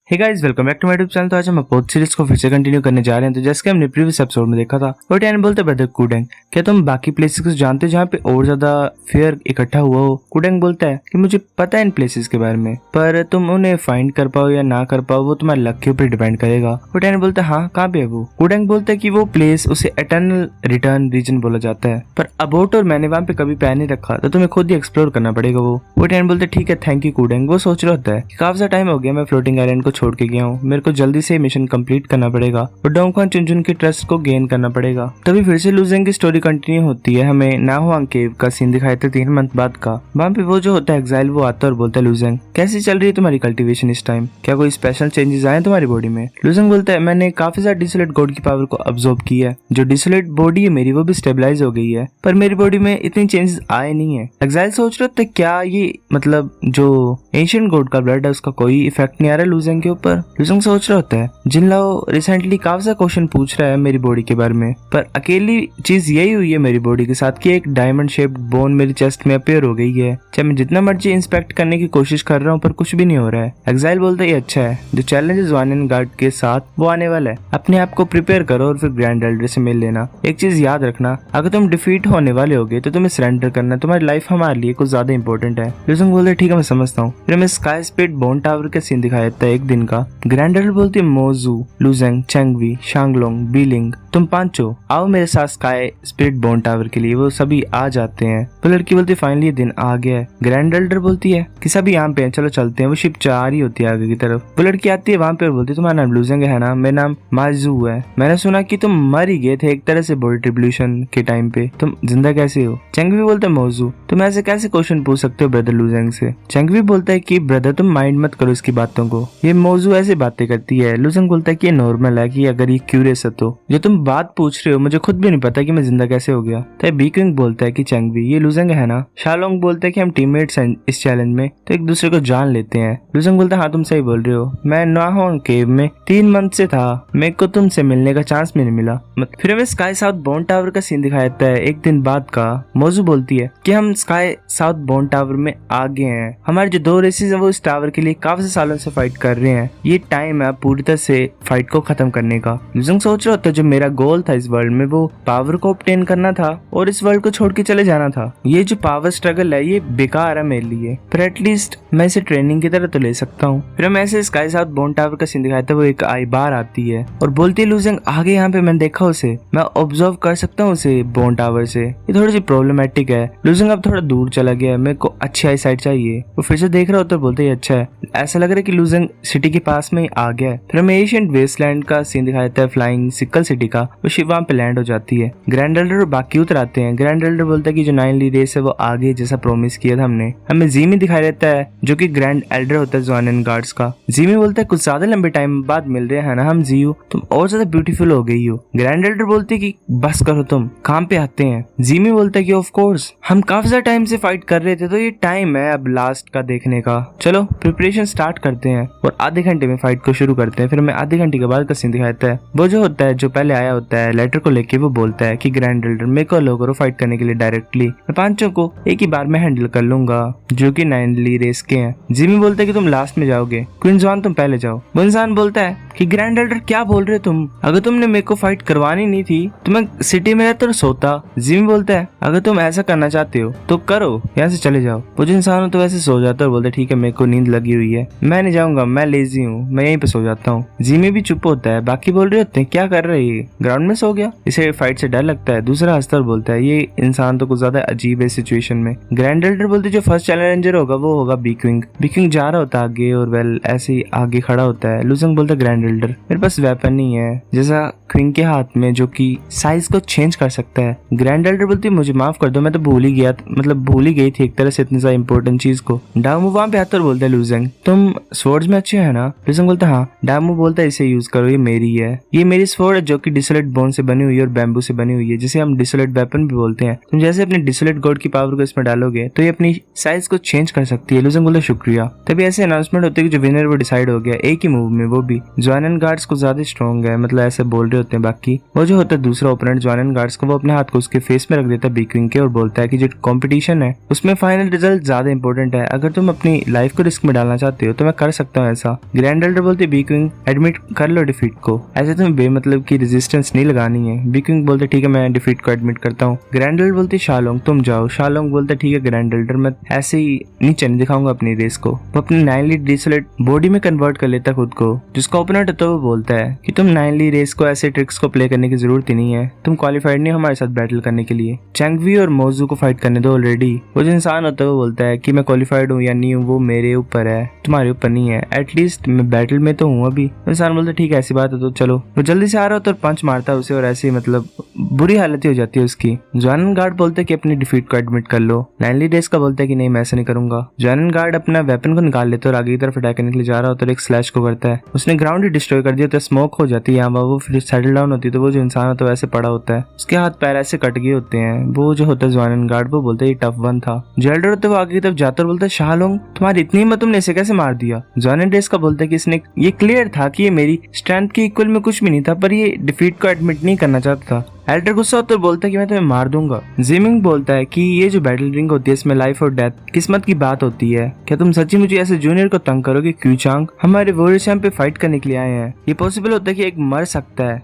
Hey guys, welcome back to my YouTube channel. तो आज हम अपोथ सीरीज को फिर से कंटिन्यू करने जा रहे हैं। तो जैसे कि हमने प्रीवियस एपिसोड में देखा था, वोटियन बोलते ब्रदर कुडेंग, क्या तुम बाकी प्लेसेस को जानते हो जहाँ पे और ज्यादा फेयर इकट्ठा हुआ हो? कुडेंग बोलता है कि मुझे पता है इन प्लेसेस के बारे में, पर तुम उन्हें फाइंड कर पाओ या ना कर पाओ वो तुम्हारे लक के ऊपर डिपेंड करेगा। वोटियन बोलता है हाँ, कहाँ पे है वो? कुडेंग बोलता है कि वो प्लेस उसे एटर्नल रिटर्न रीजन बोला जाता है, पर अबोट और मैंने वहाँ पे कभी पैर नहीं रखा, तो तुम्हें खुद ही एक्सप्लोर करना पड़ेगा वो। वोटियन बोलते ठीक है, थैंक यू कुडेंग। वो सोच रहा होता है कि काफी टाइम हो गया मैं फ्लोटिंग आइलैंड को छोड़ के गया हूँ, मेरे को जल्दी से मिशन कंप्लीट करना पड़ेगा और डोंगक्वान चुनचुन की ट्रस्ट को गेन करना पड़ेगा। तभी फिर से लूजेंग की स्टोरी कंटिन्यू होती है। हमें नाहुआंग केव का सीन दिखाया था 3 मंथ बाद का। वहाँ पे वो जो होता है एग्जाइल, वो आता है और बोलता है लूजेंग कैसी चल रही है तुम्हारी कल्टीवेशन इस टाइम, क्या कोई स्पेशल चेंजेस आए तुम्हारी बॉडी में? लूजेंग बोलता है मैंने काफी सारा डिसोलेट गॉड की पावर को अब्सॉर्ब किया है, जो डिसोलेट बॉडी है मेरी वो भी स्टेबलाइज हो गई है, पर मेरी बॉडी में इतनी चेंजेस आए नहीं है। एग्जाइल सोच रहा था क्या ये मतलब जो एंशिएंट गॉड का ब्लड है उसका कोई इफेक्ट नहीं आ रहा है लूजेंग के ऊपर। लूजेंग सोच रहा होता है जिनलाओ रिसेंटली काफी सा क्वेश्चन पूछ रहा है मेरी बॉडी के बारे में, पर अकेली चीज यही हुई है मेरी बॉडी के साथ कि एक डायमंड शेप्ड बोन मेरी चेस्ट में अपीयर हो गई है। चाहे मैं जितना मर्जी इंस्पेक्ट करने की कोशिश कर रहा हूँ पर कुछ भी नहीं हो रहा है। एग्जाइल बोलता है ये अच्छा है, जो चैलेंजेस वानियन गार्ड के साथ वो आने वाला है, अपने आप को प्रिपेयर करो और फिर ग्रैंड एल्डर से मिल लेना। एक चीज याद रखना, अगर तुम डिफीट होने वाले होगे तो तुम्हें सरेंडर करना, तुम्हारी लाइफ हमारे लिए कुछ ज्यादा इंपॉर्टेंट है। लूजेंग बोलते ठीक है मैं समझता हूँ। फिर हमें स्काई स्पिरिट बोन टावर का सीन दिखाया जाता है एक दिन का। ग्रैंड एल्डर बोलती है मोजू, लूजेंग, चेंगवी, शांगलोंग, बीलिंग, तुम पांचों आओ मेरे साथ स्काई स्पिरिट बोन टावर के लिए। वो सभी आ जाते हैं। तो लड़की बोलती है फाइनली दिन आ गया है। ग्रैंड एल्डर बोलती है कि सभी यहाँ पे हैं, चलो चलते हैं। वो शिप जा रही होती है आगे की तरफ। वो लड़की आती है वहाँ पे और बोलती है तुम्हारा नाम लूजेंग है ना? मेरा नाम माजू है। मैंने सुना कि तुम मर ही गए थे एक तरह से बॉडी ट्रिब्यूशन के टाइम पे, तुम जिंदा कैसे हो? चेंगवी बोलता है मोजू तुम ऐसे कैसे क्वेश्चन पूछ सकते हो ब्रदर लूजेंग से? चेंगवी बोलता है कि ब्रदर तुम माइंड मत करो इसकी बातों को, ये मोजू ऐसे बातें करती है। लूजेंग बोलता है कि ये नॉर्मल है कि अगर ये क्यूरियस है तो जो तुम बात पूछ रहे हो मुझे खुद भी नहीं पता कि मैं जिंदा कैसे हो गया। तो बीकिंग बोलता है कि चेंगवी ये लूजेंग है ना? शालोंग बोलता है कि हम टीममेट्स हैं इस चैलेंज में, तो एक दूसरे को जान लेते हैं। लूजेंग बोलता है हाँ तुम सही बोल रहे हो, मैं नाहुआंग केव में 3 मंथ से था, मेरे को तुमसे मिलने का चांस भी नहीं मिला। फिर हमें स्काई साउथ बोन टावर का सीन दिखाया जाता है एक दिन बाद का। मोजू बोलती है कि हम स्काई साउथ बोन टावर में आ गए हैं, हमारे जो 2 रेसेस है वो इस टावर के लिए काफी सालों से फाइट कर रहे हैं, ये टाइम है पूरी तरह से फाइट को खत्म करने का। लूजेंग सोच रहा होता है जो मेरा गोल था इस वर्ल्ड में वो पावर को ऑब्टेन करना था और इस वर्ल्ड को छोड़ के चले जाना था। ये जो पावर स्ट्रगल है ये बेकार है मेरे लिए, पर एटलीस्ट मैं इसे ट्रेनिंग की तरह तो ले सकता हूँ। फिर हम ऐसे स्काई साउथ बोन टावर का सीन दिखाया था। वो एक आई बार आती है और बोलती है लूजेंग आगे यहाँ पे मैंने देखा उसे, मैं ऑब्जर्व कर सकता हूँ उसे बोन टावर से, ये थोड़ी सी प्रॉब्लमेटिक है। लूजेंग अब थोड़ा दूर चला गया, मेरे को अच्छी आई साइड चाहिए। वो फिर से देख रहा होता है, बोलते ही अच्छा है। ऐसा लग रहा है कि लूजेंग सिटी के पास में ही आ गया है। फिर हमें एशियंट वेस्टलैंड का सीन दिखाया था फ्लाइंग सिकल सिटी का। वो शिप वहाँ पे लैंड हो जाती है। ग्रैंड एल्डर और बाकी उतर आते हैं। ग्रैंड एल्डर बोलता है कि जो 9ली रेस है वो आगे जैसा प्रॉमिस किया था हमने। हमें जीमी दिखाई देता है जो कि ग्रैंड एल्डर होता है ज़्वानियन गार्ड्स का। जीमी बोलता है कुछ ज्यादा लंबे टाइम बाद मिल रहे हैं ना हम जीयू, तुम और ज्यादा ब्यूटीफुल हो गई हो। ग्रैंड एल्डर बोलती है कि बस करो तुम, काम पे आते हैं। जीमी बोलता है कि ऑफ कोर्स हम काफी सारा टाइम से फाइट कर रहे थे तो ये टाइम है अब लास्ट का देखने का, चलो प्रिपरेशन स्टार्ट करते हैं। और आधे घंटे में फाइट को शुरू करते हैं। फिर हमें आधे घंटे के बाद का सीन दिखाता है। वो जो होता है जो पहले आया होता है लेटर को लेके, वो बोलता है कि ग्रैंड एल्डर मेरे को लो करो फाइट करने के लिए डायरेक्टली, मैं 5 को एक ही बार में हैंडल कर लूंगा जो कि 9ली रेस के हैं। जिमी बोलता है कि तुम लास्ट में जाओगे, क्वीन ज़्वान तुम पहले जाओ। वो इंसान बोलता है कि ग्रैंड एल्डर क्या बोल रहे हो तुम, अगर तुमने मेरे को फाइट करवानी नहीं थी तो मैं सिटी में रहता और सोता। जिमी बोलता है अगर तुम ऐसा करना चाहते हो तो करो, यहाँ से चले जाओ। वो जो इंसान हो तो वैसे सो जाता है और बोलता है ठीक है मेरे को नींद लगी हुई है, मैं नहीं जाऊंगा, मैं लेजी हूँ, मैं यहीं पे सो जाता हूँ। जिमी भी चुप होता है। बाकी बोल रहे होते हैं क्या कर रहे हैं, ग्राउंड में सो गया, इसे फाइट से डर लगता है। दूसरा हंसता और बोलता है ये इंसान तो कुछ ज्यादा अजीब है सिचुएशन में। ग्रैंड एल्डर बोलते जो फर्स्ट चैलेंजर होगा वो होगा बीक्विंग। बीक्विंग जा रहा होता है आगे और वेल ऐसे ही आगे खड़ा होता है। लूजेंग बोलता है ग्रैंड एल्डर मेरे पास वेपन नहीं है जैसा क्विंग के हाथ में जो कि साइज को चेंज कर सकता है। ग्रैंड एल्डर बोलती है मुझे माफ कर दो, मैं तो भूल ही गया, मतलब भूल ही गई थी एक तरह से इतनी सा इंपॉर्टेंट चीज को। डामू वहाँ पे आता और बोलता है लूजेंग तुम स्वॉर्ड्स में अच्छे है ना? लूजेंग बोलता है हाँ। डामू बोलता है इसे यूज करो, ये मेरी है, ये मेरी स्वॉर्ड है जो कि डिसोलेट बोन से बनी हुई है और बैम्बू से बनी हुई है, जिसे हम डिसोलेट वेपन भी बोलते हैं। तुम जैसे अपने डिसोलेट गॉड की पावर को इसमें डालोगे तो ये अपनी साइज को चेंज कर सकती है। लूजेंग बोलता है शुक्रिया। तभी ऐसे अनाउंसमेंट होती है कि जो विनर वो डिसाइड हो गया एक ही मूव में, वो भी ज़्वानियन जॉनन गार्ड्स को ज्यादा स्ट्रॉन्ग है, मतलब ऐसे बोल रहे होते हैं बाकी। वो जो होता है दूसरा ओपोनेंट जॉनन गार्ड्स को, वो अपने हाथ को उसके फेस में रख देता है बीक्विंग के और बोलता है कि जो कंपटीशन है उसमें फाइनल रिजल्ट ज्यादा इंपॉर्टेंट है, अगर तुम अपनी लाइफ को रिस्क में डालना चाहते हो तो मैं कर सकता हूँ ऐसा। ग्रैंड एल्डर बोलते बीक्विंग एडमिट कर लो डिफीट को, ऐसे तुम्हें बेमतलब की रेजिस्टेंस नहीं लगानी है। बीक्विंग बोलते ठीक है मैं डिफीट को एडमिट करता हूँ। ग्रैंड एल्डर बोलती शालोंग तुम जाओ। शालोंग बोलता ठीक है ग्रैंड एल्डर, मैं ऐसे ही नीचे नहीं दिखाऊंगा अपनी रेस को। वो अपनी 9 डिसोलेट बॉडी में कन्वर्ट कर लेता खुद को। जिसका ओपोनेंट होता है वो बोलता है कि तुम 9 रेस को ऐसे ट्रिक्स को प्ले करने की जरूरत ही नहीं है, तुम क्वालिफाइड नहीं हो हमारे साथ बैटल करने के लिए, चैंगवी और मोजू को फाइट करने दो ऑलरेडी। वो जो इंसान होता है वो बोलता है कि मैं क्वालिफाइड हूँ या नहीं हूँ वो मेरे ऊपर है, तुम्हारे ऊपर नहीं है, एटलीस्ट मैं बैटल में तो हूँ अभी। इंसान बोलता है ठीक है ऐसी बात है तो चलो। वो जल्दी से आ रहा होता है और पंच मारता है उसे और ऐसी मतलब बुरी हालत ही हो जाती है उसकी। जॉनन गार्ड बोलते है कि अपनी डिफीट को एडमिट कर लो। 9 रेस का बोलता है कि नहीं मैं ऐसा नहीं करूंगा। जॉनन गार्ड अपना वेपन को निकाल लेता है और आगे की तरफ अटैक करने के लिए जा रहा होता है और एक स्लैश को करता है। उसने ग्राउंड ही डिस्ट्रॉय कर दिया, तो स्मोक हो जाती है यहाँ वो फिर सेटल डाउन होती है। तो वो जो इंसान होता है वैसे पड़ा होता है, उसके हाथ पैर ऐसे कट गए होते हैं। वो जो होता है जॉनन गार्ड वो बोलता है ये टफ वन था। जेल्डर होता है वो आगे की तरफ जाता है और बोलता है शालोंग तुम्हारी इतनी हिम्मत, तुमने इसे कैसे मार दिया। जॉनन रेस का बोलता है कि इसने ये क्लियर था कि ये मेरी स्ट्रेंथ के इक्वल में कुछ भी नहीं था, पर ये डिफीट को एडमिट नहीं करना चाहता था। एल्डर गुस्सा होता है बोलता है कि मैं तुम्हें मार दूंगा। जिमिंग बोलता है कि ये जो बैटल रिंग होती है इसमें लाइफ और डेथ किस्मत की बात होती है, क्या तुम सच्ची मुझे ऐसे जूनियर को तंग करोगे क्यूचांग, हमारे वॉरियर्स यहाँ पे फाइट करने के लिए आए हैं, ये पॉसिबल होता है कि एक मर सकता है,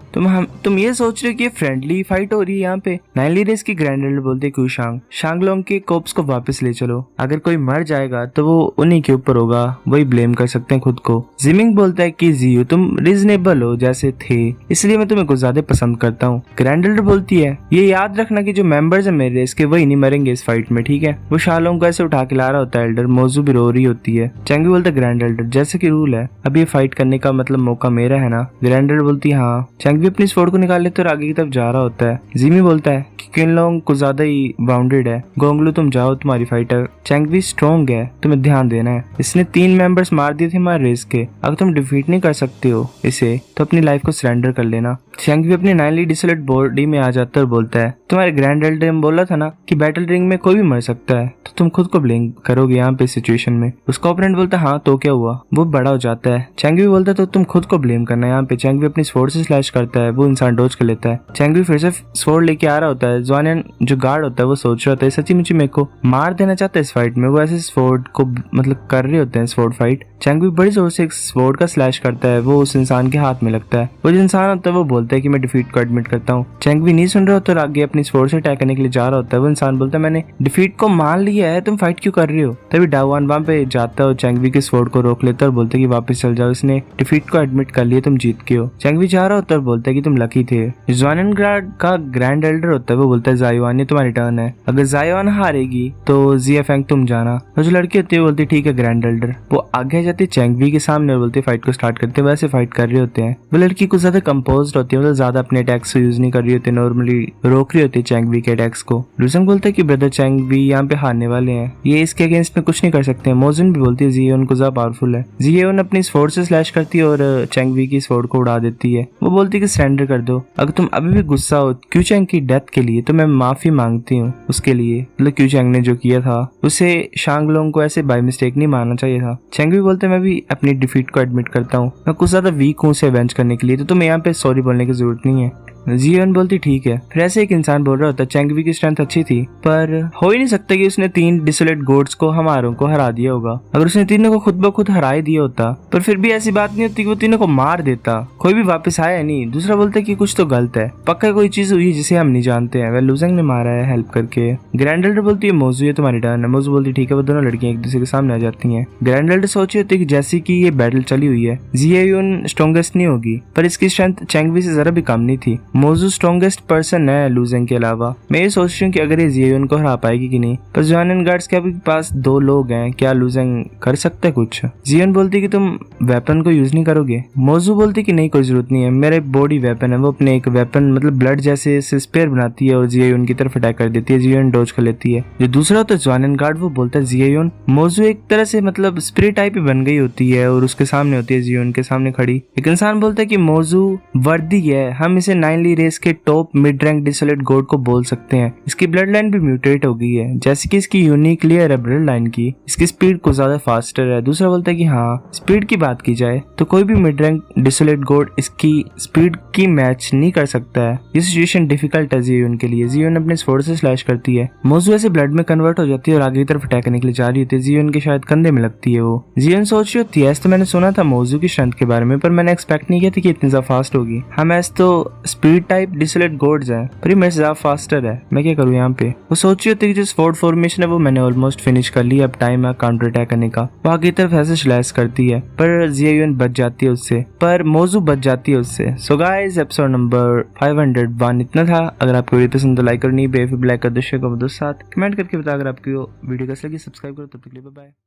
तुम ये सोच रहे हो कि फ्रेंडली फाइट हो रही है यहाँ पे। 9 रेस की ग्रैंड एल्डर बोलते क्यूचांग शांगलोंग के कोप्स को वापस ले चलो, अगर कोई मर जाएगा तो वो उन्हीं के ऊपर होगा, वही ब्लेम कर सकते हैं खुद को। जिमिंग बोलता है कि जियो तुम रिजनेबल हो जैसे थे, इसलिए मैं तुम्हें कुछ ज्यादा पसंद करता हूँ। ग्रैंड एल्डर बोलती है ये याद रखना कि जो मेंबर्स हैं मेरे रेस के वही नहीं मरेंगे इस फाइट में, ठीक है। वो शालोंग को ऐसे उठा के ला रहा होता है एल्डर। मोजू भी रो रही होती है। चैंगी बोलता है ग्रैंड एल्डर जैसे कि रूल है अब ये फाइट करने का मतलब मौका मेरा है ना। ग्रैंड एल्डर बोलती है हाँ। चैंगी अपनी स्वॉर्ड को निकाल लेते और आगे की तरफ जा रहा होता है। जिमी बोलता है कि किनलोंग को ज्यादा ही बाउंडेड है, गोंगलू तुम जाओ तुम्हारी फाइट है, चैंगी स्ट्रॉन्ग है तुम्हें ध्यान देना है, इसने 3 मेंबर्स मार दिए थे हमारे रेस के, अगर तुम डिफीट नहीं कर सकते हो इसे तो अपनी लाइफ को सरेंडर कर लेना। चैंगी अपनी 9 डिसोलेट बॉडी में आ जाता है और बोलता है तुम्हारे ग्रैंड एल्डर ने बोला था ना कि बैटल रिंग में कोई भी मर सकता है, तो तुम खुद को ब्लेम करोगे यहाँ पे सिचुएशन में। उसका ओपोनेंट बोलता है हाँ तो क्या हुआ। वो बड़ा हो जाता है। चैंगी बोलता है तो तुम खुद को ब्लेम करना है यहाँ पे। चैंगी अपनी स्वॉर्ड से स्लैश करता है, वो इंसान डोज कर लेता है। चैंगी फिर से स्वॉर्ड लेके आ रहा होता है। जॉनन जो गार्ड होता है वो सोच रहा होता है सच्ची मुझे मेरे को मार देना चाहता है इस फाइट में। वो ऐसे स्वॉर्ड को मतलब कर रहे होते हैं स्वॉर्ड फाइट। चैंगी बड़ी जोर से एक स्वॉर्ड का स्लैश करता है, वो उस इंसान के हाथ में लगता है। वो जो इंसान होता है वो बोलता है कि मैं डिफीट को एडमिट करता हूँ। चैंगी नहीं सुन रहा होता और आगे अपनी स्वॉर्ड से अटैक करने के लिए जा रहा होता है। वो इंसान बोलता है मैंने डिफीट को मान लिया है, तुम फाइट क्यों कर रही हो। तभी डावान वहां पे जाता है और चैंगी के स्वॉर्ड को रोक लेता है और बोलता है कि वापस चल जाओ, इसने डिफीट को एडमिट कर लिया, तुम जीत के हो। चैंगी जा रहा होता है और बोलता है कि तुम लकी थे। जॉनन गार्ड का ग्रैंड एल्डर होता है वो बोलता है जायोन ये तुम्हारी टर्न है, अगर जायोन हारेगी तो जियाफेंग तुम जाना। वो जो लड़की होती है वो बोलती है ठीक है ग्रैंड एल्डर। वो आगे जाती है चैंगी के सामने और बोलते फाइट को स्टार्ट करते हैं। वैसे फाइट कर रहे होते हैं। वो लड़की कुछ ज्यादा कंपोज्ड होती है, मतलब ज्यादा अपने अटैक्स को यूज नहीं कर रही होती, नॉर्मली रोक रही होती है चैंगी के अटैक्स को। लूजन बोलता है कि ब्रदर चैंगी यहाँ पे हारने वाले हैं, ये इसके अगेंस्ट में कुछ नहीं कर सकते। मोजन भी बोलती है जियोन को ज्यादा पावरफुल है। जियोन अपनी स्वॉर्ड से स्लैश करती है और चैंगी की स्वॉर्ड को उड़ा देती है। वो बोलती है कि सरेंडर कर दो, अगर तुम अभी भी गुस्सा हो क्यूचैंग की डेथ के लिए तो मैं माफी मांगती हूँ उसके लिए, मतलब क्यूचैंग ने जो किया था उसे शांगलोंग को ऐसे बाय मिस्टेक नहीं मारना चाहिए था। चैंगी बोलते मैं भी अपनी डिफीट को एडमिट करता हूँ, मैं कुछ ज्यादा वीक हूँ उसे अवेंज करने के लिए, तो तुम्हें यहाँ पे सॉरी बोलने की जरूरत नहीं है। जियोन बोलती ठीक है। फिर ऐसे एक इंसान बोल रहा होता है चैंगी की स्ट्रेंथ अच्छी थी पर हो ही नहीं सकता कि उसने 3 डिसोलेट गोड्स को हमारों को हरा दिया होगा। अगर उसने तीनों को खुद ब खुद हरा ही दिया होता पर फिर भी ऐसी बात नहीं होती कि वो तीनों को मार देता, कोई भी वापस आया नहीं। दूसरा बोलता है कि कुछ तो गलत है, पक्का कोई चीज हुई है जिसे हम नहीं जानते हैं, वह लूजंग ने मारा है हेल्प करके। ग्रैंड एल्डर बोलती है मोजू ये तुम्हारी टर्न है। मोजू बोलती ठीक है। वो दोनों लड़कियां एक दूसरे के सामने आ जाती हैं। ग्रैंड एल्डर सोची होती है कि जैसे कि ये बैटल चली हुई है जियोन स्ट्रॉन्गेस्ट नहीं होगी, पर इसकी स्ट्रेंथ चैंगी से जरा भी कम नहीं थी। मोजू स्ट्रॉन्गेस्ट पर्सन है लूजंग के अलावा। मैं ये सोच रही हूँ कि अगर ये जियोन को हरा पाएगी कि नहीं, पर जॉनन गार्ड्स के पास 2 लोग हैं, क्या लूजंग कर सकता है कुछ। जियोन बोलती कि तुम वेपन को यूज नहीं करोगे। मोजू बोलती कि नहीं कोई जरूरत नहीं है, मेरा बॉडी वेपन है। वो अपने एक वेपन मतलब ब्लड जैसे स्पेयर बनाती है और जियोन की तरफ अटैक कर देती है। जियोन डॉज कर लेती है। जो दूसरा होता है जॉनन गार्ड वो बोलता है जियोन। मोजू एक तरह से मतलब स्प्रे टाइप ही बन गई होती है और उसके सामने होती है जियोन के सामने खड़ी। एक इंसान बोलता है कि मोजू वर्दी है, हम इसे 9 फाइनली रेस के top mid rank desolate God को बोल सकते हैं। इसकी ब्लड लाइन भी म्यूटेट हो गई है, जैसे कि इसकी यूनिक लेयर है ब्लड लाइन की, इसकी स्पीड कुछ ज्यादा फास्टर है। दूसरा बोलता है कि हाँ, स्पीड की बात की जाए तो कोई भी मिड रैंक डिसोलेट गॉड इसकी स्पीड की मैच नहीं कर सकता है। ये सिचुएशन डिफिकल्ट है जियोन के लिए। जियोन अपने स्वॉर्ड से स्लैश करती है, मोजू ऐसे ब्लड में कन्वर्ट हो जाती है और आगे की तरफ अटैक करने के लिए जा रही होती है। जियोन के शायद कंधे में लगती है वो। जियोन सोच रही होती है ऐसे तो मैंने सुना था मोजू की स्ट्रेंथ के बारे में, पर मैंने एक्सपेक्ट नहीं किया था कि इतनी ज्यादा फास्ट होगी। हम ऐसे तो स्पीड टाइप डिसोलेट गॉड्स हैं, पर ये मेरे से ज्यादा फास्टर है, मैं क्या करूँ यहाँ पे। वो सोच रही होती है कि जो स्वॉर्ड फॉर्मेशन है वो मैंने ऑलमोस्ट फिनिश कर लिया, अब टाइम है काउंटर अटैक करने का। वो आगे की तरफ ऐसे स्लैश करती है, पर जियोन बच जाती है उससे, पर मोजू बच जाती है उससे। सो गाइस, एपिसोड नंबर 501 इतना था। अगर आपको वीडियो पसंद तो लाइक और नहीं बेफिक्र ब्लैक कर दो, शेयर करो दोस्त साथ, कमेंट करके बता अगर आपकी वीडियो कैसी लगी। सब्सक्राइब करो, तब तक के लिए बाय बाय।